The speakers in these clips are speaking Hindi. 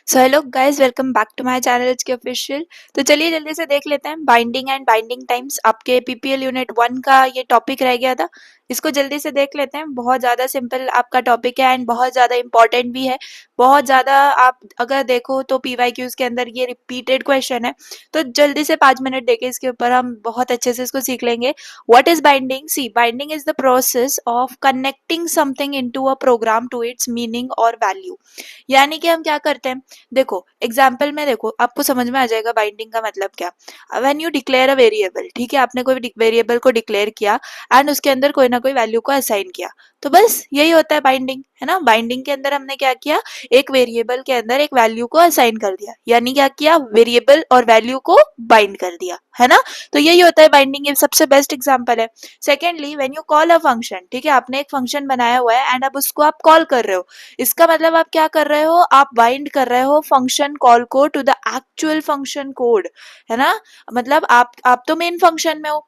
So hello guys, welcome back to my channel HK official. तो चलिए जल्दी से देख लेते हैं बाइंडिंग एंड बाइंडिंग टाइम्स। आपके पीपीएल यूनिट 1 का ये टॉपिक रह गया था, इसको जल्दी से देख लेते हैं। बहुत ज़्यादा सिंपल आपका टॉपिक है एंड बहुत ज़्यादा इंपॉर्टेंट भी है। बहुत ज़्यादा आप अगर देखो तो पीवाईक्यूज के अंदर ये रिपीटेड क्वेश्चन है, तो जल्दी से 5 मिनट देके इसके ऊपर हम बहुत अच्छे से इसको सीख लेंगे। What is binding? See, binding is the process of connecting something into a program to its meaning और वैल्यू। यानी कि हम क्या करते हैं, देखो एग्जाम्पल में देखो आपको समझ में आ जाएगा बाइंडिंग का मतलब क्या। When you declare a variable, ठीक है, आपने कोई वेरिएबल को डिक्लेयर किया एंड उसके अंदर कोई ना कोई वैल्यू को असाइन किया, तो बस यही होता है बाइंडिंग, है ना। बाइंडिंग के अंदर हमने क्या किया, एक वेरिएबल के अंदर एक वैल्यू को असाइन कर दिया, यानी क्या किया, वेरिएबल और वैल्यू को बाइंड कर दिया, है ना। तो यही होता है बाइंडिंग, ये सबसे बेस्ट एग्जाम्पल है। Secondly, when you call a function, ठीक है, आपने एक फंक्शन बनाया हुआ है एंड अब उसको आप कॉल कर रहे हो, इसका मतलब आप क्या कर रहे हो, आप बाइंड कर रहे हो फंक्शन कॉल को to the actual function code, है ना। मतलब आप तो मेन फंक्शन में हो,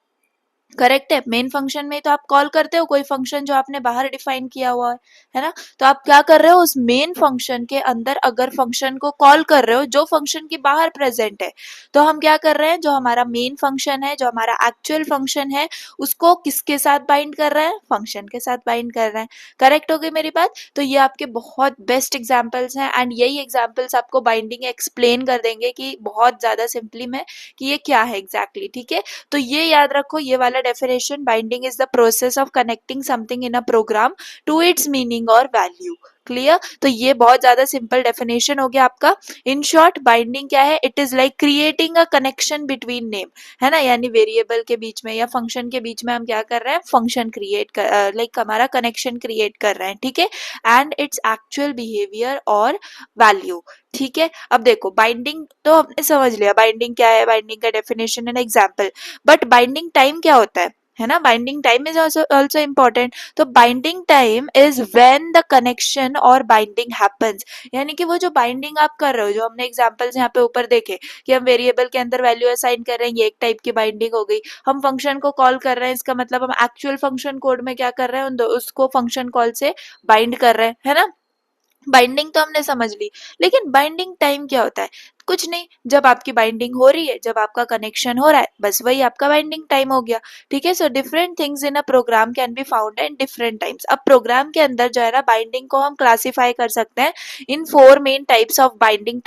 करेक्ट है। मेन फंक्शन में तो आप कॉल करते हो कोई फंक्शन जो आपने बाहर डिफाइन किया हुआ है ना। तो आप क्या कर रहे हो, उस मेन फंक्शन के अंदर अगर फंक्शन को कॉल कर रहे हो जो फंक्शन के बाहर प्रेजेंट है, तो हम क्या कर रहे हैं, जो हमारा मेन फंक्शन है, जो हमारा एक्चुअल फंक्शन है, उसको किसके साथ बाइंड कर रहे हैं, फंक्शन के साथ बाइंड कर रहे हैं। करेक्ट हो गई मेरी बात। तो ये आपके बहुत बेस्ट एग्जाम्पल्स हैं एंड यही एग्जाम्पल्स आपको बाइंडिंग एक्सप्लेन कर देंगे कि बहुत ज्यादा सिंपली में कि ये क्या है एग्जैक्टली, ठीक है। तो ये याद रखो, ये वाला definition, binding is the process of connecting something in a program to its meaning और वैल्यू। क्लियर? तो ये बहुत ज्यादा सिंपल डेफिनेशन हो गया आपका। इन शॉर्ट, बाइंडिंग क्या है, it is like creating a connection between name, है ना, यानी वेरिएबल के बीच में या फंक्शन के बीच में हम क्या कर रहे हैं, फंक्शन क्रिएट कर, लाइक हमारा कनेक्शन क्रिएट कर रहे हैं, ठीक है, एंड इट्स एक्चुअल बिहेवियर और वैल्यू। ठीक है, अब देखो बाइंडिंग तो हमने समझ लिया, बाइंडिंग क्या है, बाइंडिंग का definition and example. But binding time क्या होता है ना, binding time is also important. तो binding time is when the connection और बाइंडिंग हैपेंस, यानी कि वो जो बाइंडिंग आप कर रहे हो, जो हमने एग्जांपल्स यहाँ पे ऊपर देखे कि हम वेरिएबल के अंदर वैल्यू असाइन कर रहे हैं, ये एक टाइप की बाइंडिंग हो गई। हम फंक्शन को कॉल कर रहे हैं, इसका मतलब हम एक्चुअल फंक्शन कोड में क्या कर रहे हैं, उसको फंक्शन कॉल से बाइंड कर रहे हैं, है ना। बाइंडिंग तो हमने समझ ली, लेकिन बाइंडिंग टाइम क्या होता है? कुछ नहीं, जब आपकी बाइंडिंग हो रही है, जब आपका कनेक्शन हो रहा है, बस वही आपका बाइंडिंग टाइम हो गया, ठीक है। So different things in a program can be found at different times. अब प्रोग्राम के अंदर जो है ना, बाइंडिंग को हम क्लासिफाई कर सकते हैं इन 4 main types of binding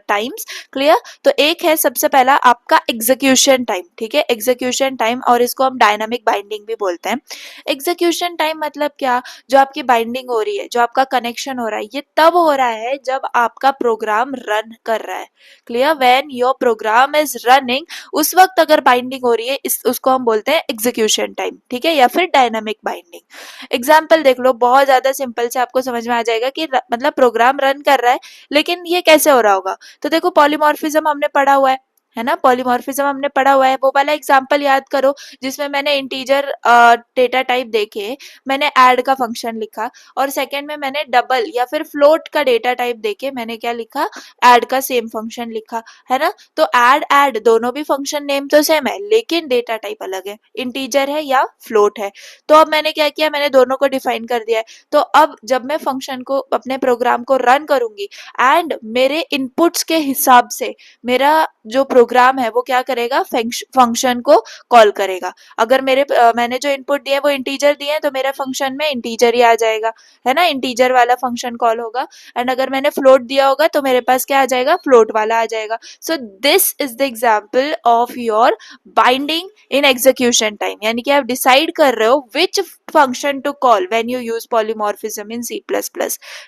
times. Clear? तो एक है सबसे पहला आपका एग्जीक्यूशन टाइम, ठीक है, एग्जीक्यूशन टाइम, और इसको हम डायनामिक बाइंडिंग भी बोलते हैं। एग्जीक्यूशन टाइम मतलब क्या, जो आपकी बाइंडिंग हो रही है, जो आपका कनेक्शन हो रहा है, ये तब हो रहा है जब आपका प्रोग्राम रन कर रहा है। Clear? When your program is running, उस वक्त अगर बाइंडिंग हो रही है, उसको हम बोलते हैं एग्जीक्यूशन टाइम, ठीक है, या फिर डायनामिक बाइंडिंग। एग्जाम्पल देख लो, बहुत ज्यादा सिंपल से आपको समझ में आ जाएगा कि मतलब प्रोग्राम रन कर रहा है, लेकिन ये कैसे हो रहा होगा। तो देखो पॉलीमॉर्फिज्म हमने पढ़ा हुआ है ना, पॉलीमॉर्फिज्म हमने पढ़ा हुआ है। वो वाला एग्जाम्पल याद करो जिसमें मैंने इंटीजर डेटा टाइप देके मैंने ऐड का फंक्शन लिखा, और सेकंड में मैंने डबल या फिर फ्लोट का डेटा टाइप देके मैंने क्या लिखा, ऐड का सेम फंक्शन लिखा, है ना। तो ऐड ऐड दोनों भी फंक्शन नेम तो सेम है, लेकिन डेटा टाइप अलग है, इंटीजर है या फ्लोट है। तो अब मैंने क्या किया, मैंने दोनों को डिफाइन कर दिया है। तो अब जब मैं फंक्शन को, अपने प्रोग्राम को रन करूंगी एंड मेरे इनपुट्स के हिसाब से मेरा जो प्रोग्राम है वो क्या करेगा, फंक्शन को कॉल करेगा। अगर मैंने जो इनपुट दिए वो इंटीजर दिए हैं, तो मेरे फंक्शन में इंटीजर ही आ जाएगा, है ना, इंटीजर वाला फंक्शन कॉल होगा। एंड अगर मैंने फ्लोट दिया होगा तो मेरे पास क्या आ जाएगा, फ्लोट वाला आ जाएगा। So this is the example of your binding in execution time, यानी कि आप डिसाइड कर रहे हो which function to call when you use polymorphism in C++।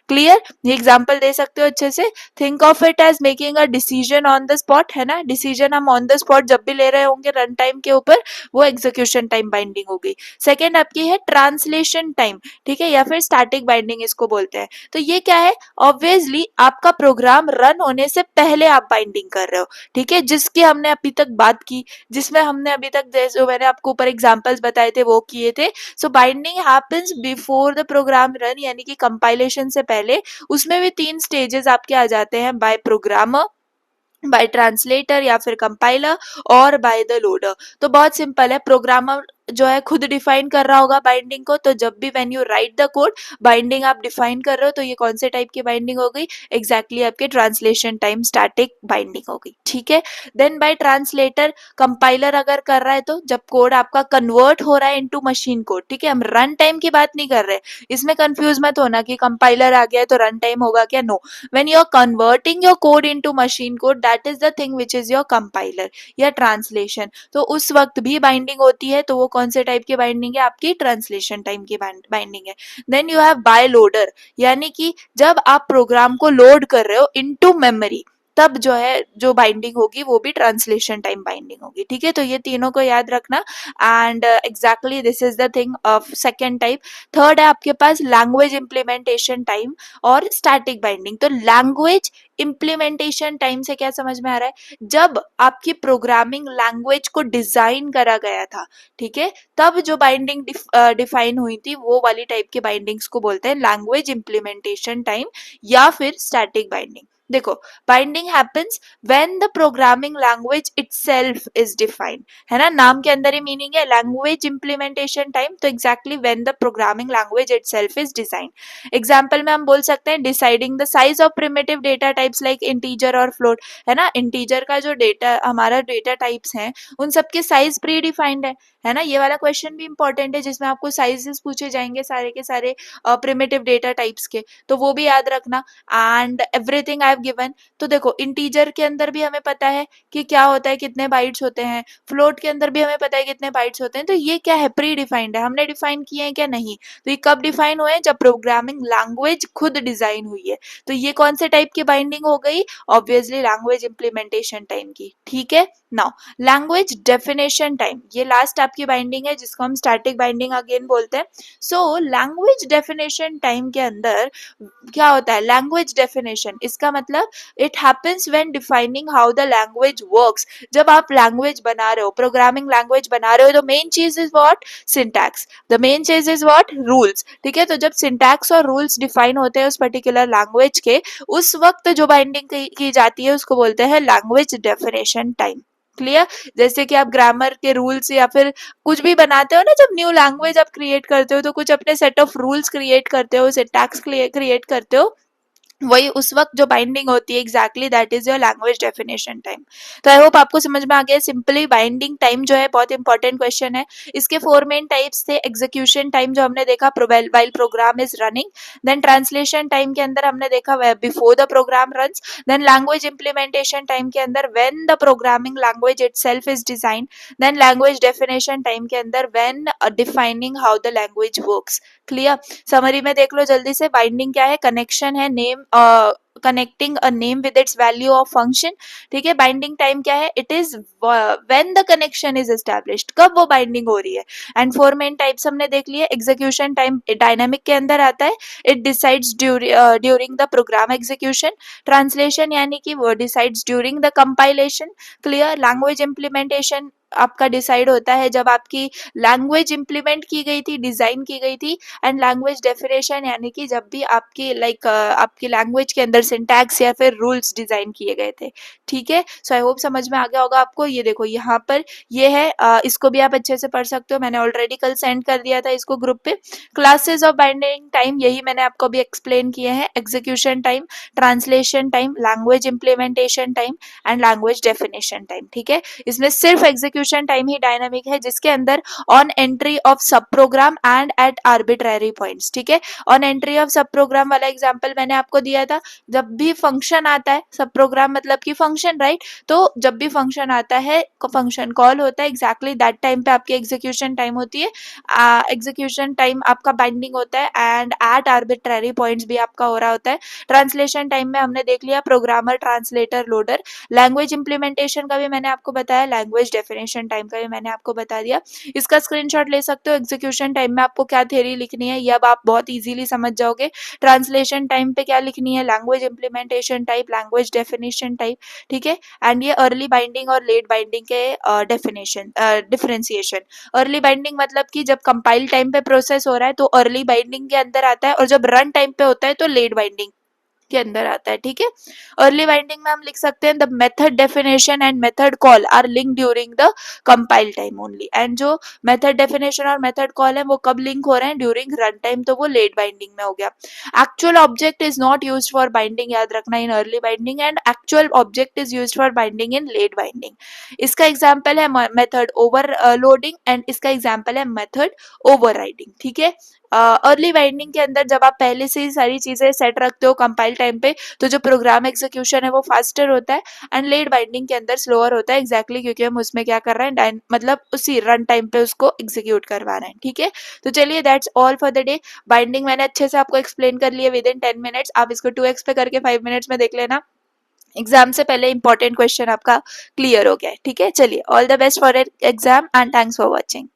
Clear? ये एग्जाम्पल दे सकते हो अच्छे से। Think of it as making a decision on the spot, है ना, डिसीजन हम ऑन द स्पॉट जब भी ले रहे होंगे रन टाइम के ऊपर, वो एग्जीक्यूशन टाइम बाइंडिंग हो गई। सेकेंड आपकी है ट्रांसलेशन टाइम, ठीक है, या फिर स्टैटिक बाइंडिंग इसको बोलते हैं। तो ये क्या है, ऑब्वियसली आपका प्रोग्राम रन होने से पहले आप बाइंडिंग कर रहे हो, ठीक है, जिसकी हमने अभी तक बात की, जिसमें हमने अभी तक जैसे मैंने आपको ऊपर एग्जांपल्स बताए थे वो किए थे। So binding happens before the program run, यानी कि कंपाइलेशन से पहले। उसमें भी 3 स्टेजेस आपके आ जाते हैं, बाय प्रोग्रामर, बाय ट्रांसलेटर या फिर कंपाइलर, और बाय द लोडर। तो बहुत सिंपल है, प्रोग्रामर जो है खुद डिफाइन कर रहा होगा बाइंडिंग को, तो जब भी when you right the code binding आप डिफाइन कर रहे हो तो ये कौन से टाइप की बाइंडिंग हो गई, एग्जैक्टली आपके ट्रांसलेशन टाइम स्टैटिक बाइंडिंग हो गई, ठीक है। देन बाय ट्रांसलेटर कंपाइलर अगर कर रहा है तो जब कोड आपका कन्वर्ट हो रहा है इनटू मशीन कोड, ठीक है, हम रन टाइम की बात नहीं कर रहे, इसमें कंफ्यूज मत होना कि कंपाइलर आ गया है तो रन टाइम होगा क्या, no, when you are converting your code into machine code that is the thing which is your compiler या ट्रांसलेशन, तो उस वक्त भी बाइंडिंग होती है, तो वो कौन से टाइप की बाइंडिंग है, आपकी ट्रांसलेशन टाइम की बाइंडिंग है। Then you have by loader, यानी कि जब आप प्रोग्राम को लोड कर रहे हो इनटू मेमोरी तब जो है जो बाइंडिंग होगी वो भी ट्रांसलेशन टाइम बाइंडिंग होगी, ठीक है, तो ये तीनों को याद रखना। And exactly this is the thing of second type. Third है आपके पास लैंग्वेज इम्प्लीमेंटेशन टाइम और स्टैटिक बाइंडिंग। तो लैंग्वेज इम्प्लीमेंटेशन टाइम से क्या समझ में आ रहा है, जब आपकी प्रोग्रामिंग लैंग्वेज को डिजाइन करा गया था, ठीक है, तब जो बाइंडिंग डिफाइन हुई थी वो वाली टाइप की बाइंडिंग्स को बोलते हैं लैंग्वेज इम्प्लीमेंटेशन टाइम या फिर स्टैटिक बाइंडिंग। देखो, binding happens when the programming language itself is defined, है ना, नाम के अंदर ही मीनिंग है लैंग्वेज इम्प्लीमेंटेशन टाइम, तो exactly when the programming language itself is designed. Example में हम बोल सकते हैं deciding the size of primitive data types like integer और फ्लोट, है ना, इंटीजर का जो डेटा हमारा डेटा टाइप्स हैं उन सबके साइज प्री डिफाइंड है ना, ये वाला क्वेश्चन भी इंपॉर्टेंट है जिसमें आपको साइजेस पूछे जाएंगे सारे के सारे प्रिमिटिव डेटा टाइप्स के, तो वो भी याद रखना। And everything I have given, तो देखो इंटीजर के अंदर भी हमें पता है कि क्या होता है, कितने बाइट्स होते हैं, फ्लोट के अंदर भी हमें पता है कितने बाइट्स होते हैं, तो ये क्या है, प्री डिफाइंड है, हमने डिफाइन किए हैं क्या, नहीं, तो ये कब डिफाइन हुए, जब प्रोग्रामिंग लैंग्वेज खुद डिजाइन हुई है, तो ये कौन से टाइप की बाइंडिंग हो गई, ऑब्वियसली लैंग्वेज इंप्लीमेंटेशन टाइम की, ठीक है। नाउ लैंग्वेज डेफिनेशन टाइम, ये लास्ट आपकी बाइंडिंग है जिसको हम स्टैटिक बाइंडिंग अगेन बोलते हैं। सो लैंग्वेज डेफिनेशन टाइम के अंदर क्या होता है, लैंग्वेज डेफिनेशन, इसका मतलब it happens when defining how the language works, जब आप लैंग्वेज बना रहे हो, प्रोग्रामिंग लैंग्वेज बना रहे हो, तो मेन चीज is what, syntax, the main चीज इज व्हाट, रूल्स, ठीक है, तो जब सिंटैक्स और रूल्स डिफाइन होते हैं उस पर्टिकुलर लैंग्वेज के, उस वक्त जो बाइंडिंग की जाती है उसको बोलते हैं लैंग्वेज डेफिनेशन टाइम, क्लियर। जैसे कि आप ग्रामर के रूल्स या फिर कुछ भी बनाते हो ना, जब न्यू लैंग्वेज आप क्रिएट करते हो तो कुछ अपने सेट ऑफ रूल्स क्रिएट करते हो, सिंटैक्स क्रिएट करते हो, वही उस वक्त जो बाइंडिंग होती है exactly that is your language definition time. तो आई होप आपको समझ में आ गया। सिंपली बाइंडिंग टाइम जो है बहुत इंपॉर्टेंट क्वेश्चन है। इसके फोर मेन टाइप्स थे, एग्जीक्यूशन टाइम जो हमने देखा while program is running, then translation time के अंदर हमने देखा before the program runs, then language implementation time के अंदर when the programming language itself is design, then language definition time के अंदर when defining how the language works, clear. Summary में देख लो जल्दी से, बाइंडिंग क्या है, कनेक्शन है, name connecting a name with its value of function, ठीक है। बाइंडिंग टाइम क्या है, it is when the connection is established, कब वो बाइंडिंग हो रही है। एंड फोर मेन टाइप्स हमने देख लिए। एग्जीक्यूशन टाइम डायनामिक के अंदर आता है, it decides during the program execution. Translation यानी कि वो decides during the compilation, clear. Language implementation आपका डिसाइड होता है जब आपकी लैंग्वेज इंप्लीमेंट की गई थी, डिजाइन की गई थी। एंड लैंग्वेज डेफिनेशन यानी कि जब भी आपकी आपकी लैंग्वेज के अंदर सिंटैक्स या फिर रूल्स डिजाइन किए गए थे, ठीक है। सो आई होप समझ में आ गया होगा आपको। ये देखो यहाँ पर ये है, इसको भी आप अच्छे से पढ़ सकते हो, मैंने ऑलरेडी कल सेंड कर दिया था इसको ग्रुप पे। क्लासेस ऑफ बाइंडिंग टाइम यही मैंने आपको भी एक्सप्लेन किए हैं, execution time, translation time, language implementation time and language definition time, ठीक है। इसमें सिर्फ एग्जीक्यूशन टाइम ही डायनामिक है जिसके अंदर on entry of sub program and at arbitrary points, ठीक है। On entry of sub program वाला एग्जांपल मैंने आपको दिया था, जब भी फंक्शन आता है, सब प्रोग्राम मतलब कि फंक्शन, राइट, तो जब भी फंक्शन आता है, फंक्शन कॉल होता है, एग्जैक्टली दैट टाइम पे आपकी एग्जीक्यूशन टाइम होती है, एग्जीक्यूशन टाइम आपका बाइंडिंग होता है एंड एट आर्बिट्ररी पॉइंट्स भी आपका हो रहा होता है। ट्रांसलेशन टाइम में हमने देख लिया programmer, translator, loader. Language implementation का भी मैंने आपको बताया, लैंग्वेज डेफिनेशन टाइम का भी मैंने आपको बता दिया। इसका स्क्रीनशॉट ले सकते हो। एग्जीक्यूशन टाइम में आपको क्या थ्योरी लिखनी है ये अब आप बहुत इजीली समझ जाओगे। ट्रांसलेशन टाइम पे क्या लिखनी है, language implementation type, language definition type, ठीक है। एंड ये अर्ली बाइंडिंग और लेट बाइंडिंग के डेफिनेशन डिफरेंशिएशन। अर्ली बाइंडिंग मतलब कि जब कंपाइल टाइम पे प्रोसेस हो रहा है तो अर्ली बाइंडिंग के अंदर आता है, और जब रन टाइम पे होता है तो लेट बाइंडिंग, के अंदर आता है, ठीक है। अर्ली बाइंडिंग में हम लिख सकते हैं the method definition and method call are link during the compile time only, and जो मेथड डेफिनेशन और मेथड कॉल है वो कब लिंक हो रहे हैं, ड्यूरिंग रन टाइम, तो वो लेट बाइंडिंग में हो गया। Actual object is not used for binding, याद रखना, in early binding, and actual object is used for binding in late binding. इसका एग्जांपल है मेथड ओवर लोडिंग एंड इसका एग्जांपल है मेथड ओवरराइडिंग, ठीक है। अर्ली बाइंडिंग के अंदर जब आप पहले से ही सारी चीजें सेट रखते हो कंपाइल टाइम पे, तो जो प्रोग्राम एग्जीक्यूशन है वो फास्टर होता है, एंड लेट बाइंडिंग के अंदर स्लोअर होता है, एग्जैक्टली क्योंकि हम उसमें क्या कर रहे हैं, मतलब उसी रन टाइम पे उसको एग्जीक्यूट करवा रहे हैं, ठीक है। तो चलिए that's all for the day. Binding मैंने अच्छे से आपको एक्सप्लेन कर लिया विद इन 10 मिनट्स। आप इसको 2x पे करके 5 मिनट्स में देख लेना। एग्जाम से पहले इंपॉर्टेंट क्वेश्चन आपका क्लियर हो गया है, ठीक है। चलिए, all the best for exam and thanks for watching.